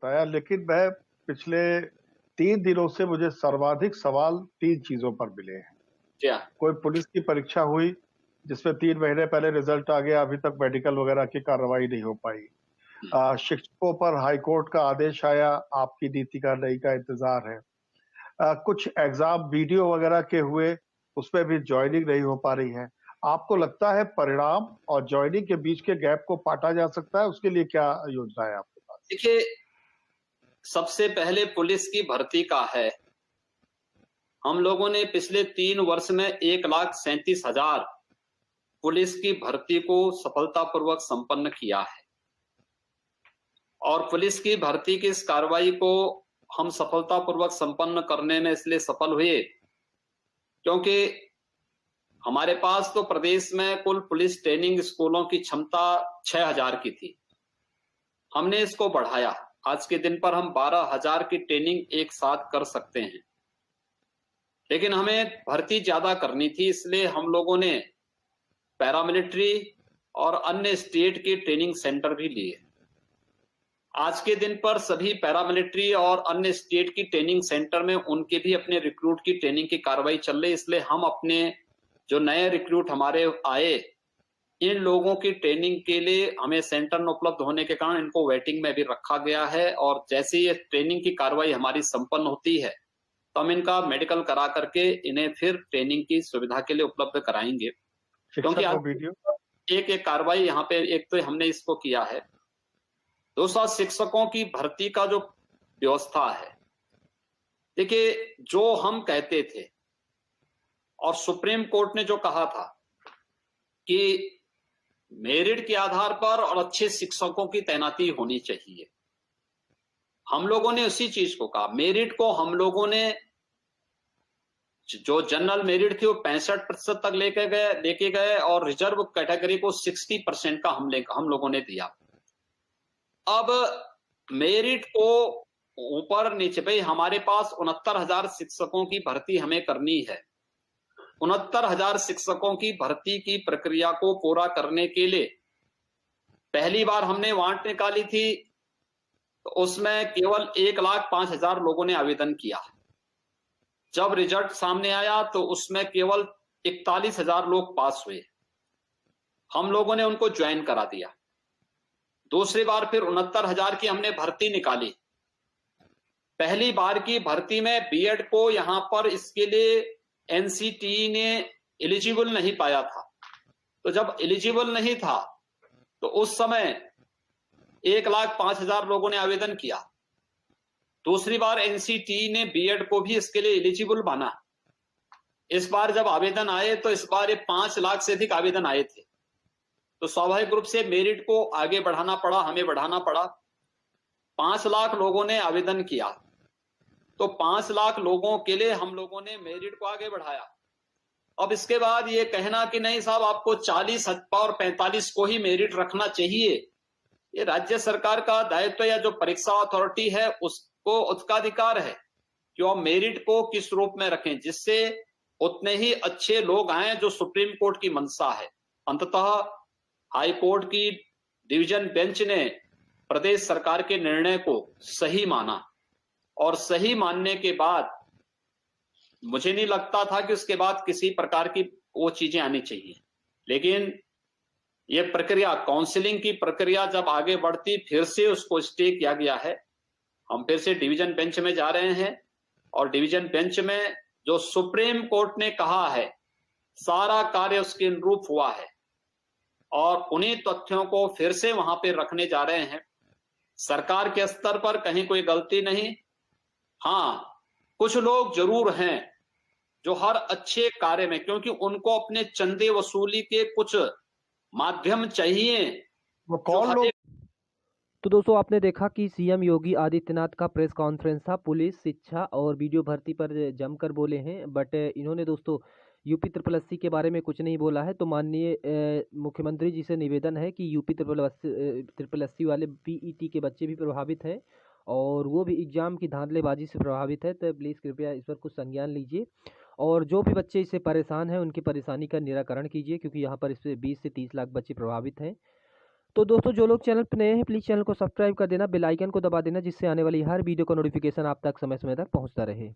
बताया, लेकिन मैं पिछले 3 दिनों से मुझे सर्वाधिक सवाल 3 चीजों पर मिले हैं। क्या? कोई पुलिस की परीक्षा हुई जिसमें 3 महीने पहले रिजल्ट आ गया, अभी तक मेडिकल वगैरह की कार्रवाई नहीं हो पाई। शिक्षकों पर हाईकोर्ट का आदेश आया, आपकी नीति कार्रवाई का इंतजार है। कुछ एग्जाम वीडियो वगैरह के हुए, उसमें भी ज्वाइनिंग नहीं हो पा रही है। आपको लगता है परिणाम और ज्वाइनिंग के बीच के गैप को पाटा जा सकता है? उसके लिए क्या योजना है आपके पास? देखिए, सबसे पहले पुलिस की भर्ती का है। हम लोगों ने पिछले 3 वर्ष में 1,37,000 पुलिस की भर्ती को सफलतापूर्वक संपन्न किया है। और पुलिस की भर्ती की इस कार्रवाई को हम सफलतापूर्वक संपन्न करने में इसलिए सफल हुए क्योंकि हमारे पास तो प्रदेश में कुल पुलिस ट्रेनिंग स्कूलों की क्षमता 6,000 की थी। हमने इसको बढ़ाया। आज के दिन पर हम 12,000 की ट्रेनिंग एक साथ कर सकते हैं, लेकिन हमें भर्ती ज्यादा करनी थी, इसलिए हम लोगों ने पैरामिलिट्री और अन्य स्टेट के ट्रेनिंग सेंटर भी लिए। आज के दिन पर सभी पैरामिलिट्री और अन्य स्टेट की ट्रेनिंग सेंटर में उनके भी अपने रिक्रूट की ट्रेनिंग की कार्रवाई चल रही, इसलिए हम अपने जो नए रिक्रूट हमारे आए, इन लोगों की ट्रेनिंग के लिए हमें सेंटर में उपलब्ध होने के कारण इनको वेटिंग में भी रखा गया है। और जैसे ये ट्रेनिंग की कार्रवाई हमारी संपन्न होती है तो हम इनका मेडिकल करा करके इन्हें फिर ट्रेनिंग की सुविधा के लिए उपलब्ध कराएंगे। क्योंकि आज एक एक कार्रवाई यहाँ पे एक तो हमने इसको किया है, दूसरा शिक्षकों की भर्ती का जो व्यवस्था है। देखिए, जो हम कहते थे और सुप्रीम कोर्ट ने जो कहा था कि मेरिट के आधार पर और अच्छे शिक्षकों की तैनाती होनी चाहिए, हम लोगों ने उसी चीज को कहा। मेरिट को हम लोगों ने जो जनरल मेरिट थी वो 65% तक लेके गए और रिजर्व कैटेगरी को 60% का हम लोगों ने दिया। अब मेरिट को ऊपर नीचे, भाई हमारे पास 69,000 शिक्षकों की भर्ती हमें करनी है। 69,000 शिक्षकों की भर्ती की प्रक्रिया को पूरा करने के लिए पहली बार हमने वांट निकाली थी तो उसमें केवल 1,05,000 लोगों ने आवेदन किया। जब रिजल्ट सामने आया तो उसमें केवल 41,000 लोग पास हुए। हम लोगों ने उनको ज्वाइन करा दिया। दूसरी बार फिर 69,000 की हमने भर्ती निकाली। पहली बार की भर्ती में बीएड को यहां पर इसके लिए एनसीटी ने एलिजिबल नहीं पाया था, तो जब एलिजिबल नहीं था तो उस समय 1,05,000 लोगों ने आवेदन किया। दूसरी बार एनसीटी ने बीएड को भी इसके लिए एलिजिबल माना। इस बार जब आवेदन आए तो इस बार ये 5 लाख से अधिक आवेदन आए थे, तो स्वाभाविक रूप से मेरिट को आगे बढ़ाना पड़ा, हमें बढ़ाना पड़ा। 5 लाख लोगों ने आवेदन किया, तो 5 लाख लोगों के लिए हम लोगों ने मेरिट को आगे बढ़ाया। अब इसके बाद ये कहना कि नहीं साहब आपको 40 और 45 को ही मेरिट रखना चाहिए, ये राज्य सरकार का दायित्व या जो परीक्षा अथॉरिटी है उसका अधिकार है कि वो मेरिट को किस रूप में रखें जिससे उतने ही अच्छे लोग आए जो सुप्रीम कोर्ट की मंशा है। अंततः हाई कोर्ट की डिवीजन बेंच ने प्रदेश सरकार के निर्णय को सही माना और सही मानने के बाद मुझे नहीं लगता था कि उसके बाद किसी प्रकार की वो चीजें आनी चाहिए, लेकिन ये प्रक्रिया काउंसलिंग की प्रक्रिया जब आगे बढ़ती फिर से उसको स्टे किया गया है। हम फिर से डिवीजन बेंच में जा रहे हैं और डिवीजन बेंच में जो सुप्रीम कोर्ट ने कहा है सारा कार्य उसके अनुरूप हुआ है और उन्हीं तथ्यों को फिर से वहां पे रखने जा रहे हैं। सरकार के स्तर पर कहीं कोई गलती नहीं। हाँ, कुछ लोग जरूर हैं जो हर अच्छे कार्य में, क्योंकि उनको अपने चंदे वसूली के कुछ माध्यम चाहिए, वो कौन लोग? तो दोस्तों आपने देखा कि सीएम योगी आदित्यनाथ का प्रेस कॉन्फ्रेंस था। पुलिस, शिक्षा और वीडियो भर्ती पर जमकर बोले हैं, बट इन्होंने दोस्तों यूपी SSS के बारे में कुछ नहीं बोला है। तो माननीय मुख्यमंत्री जी से निवेदन है कि यूपी SSS वाले पीईटी के बच्चे भी प्रभावित हैं और वो भी एग्ज़ाम की धांधलेबाजी से प्रभावित है, तो प्लीज़ कृपया इस पर कुछ संज्ञान लीजिए और जो भी बच्चे इससे परेशान हैं उनकी परेशानी का निराकरण कीजिए, क्योंकि यहाँ पर इससे 20 से 30 लाख बच्चे प्रभावित हैं। तो दोस्तों जो लोग चैनल पर नए हैं प्लीज़ चैनल को सब्सक्राइब कर देना, बेल आइकन को दबा देना, जिससे आने वाली हर वीडियो का नोटिफिकेशन आप तक समय समय तक पहुंचता रहे।